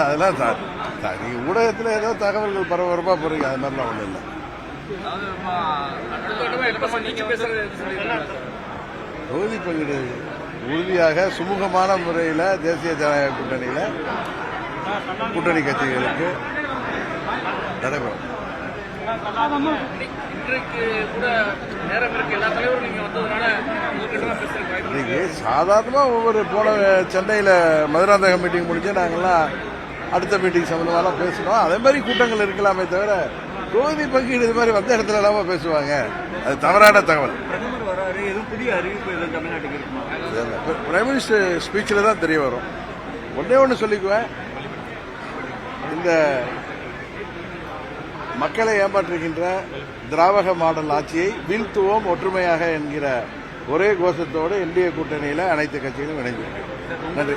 அதெல்லாம் நீங்க ஊடகத்தில் ஏதோ தகவல்கள் பரபரப்பா போறீங்க, அது மாதிரிலாம் ஒண்ணும் இல்லை. தொகுதி பங்கீடு உறுதியாக சுமூகமான முறையில் தேசிய ஜனநாயக கூட்டணியில கூட்டணி கட்சிகளுக்கு நடைபெறும். இன்னைக்கு சாதாரணமா ஒவ்வொரு சென்னையில மதுராந்தக மீட்டிங் முடிஞ்சு நாங்கெல்லாம் அடுத்த மீட்டிங் சம்பந்தமா பேசணும். அதே மாதிரி கூட்டங்கள் இருக்கலாமே தவிர தொகுதி பங்கீடு இது மாதிரி வந்த இடத்துல இல்லாம பேசுவாங்க, அது தவறான தகவல். பிரதமர் வராரு, எதுவும் புதிய அறிவிப்பு எதுவும் தமிழ்நாட்டுக்கு இருக்குமா? பிரைம் மினிஸ்டர் ஸ்பீச்சில் தான் தெரிய வரும். ஒண்ணு சொல்லிக்குவேன், இந்த மக்களை ஏமாற்றுகின்ற திராவிட மாடல் ஆட்சியை வீழ்த்துவோம் ஒற்றுமையாக என்கிற ஒரே கோஷத்தோடு இந்திய கூட்டணியில அனைத்து கட்சிகளும் இணைந்து. நன்றி.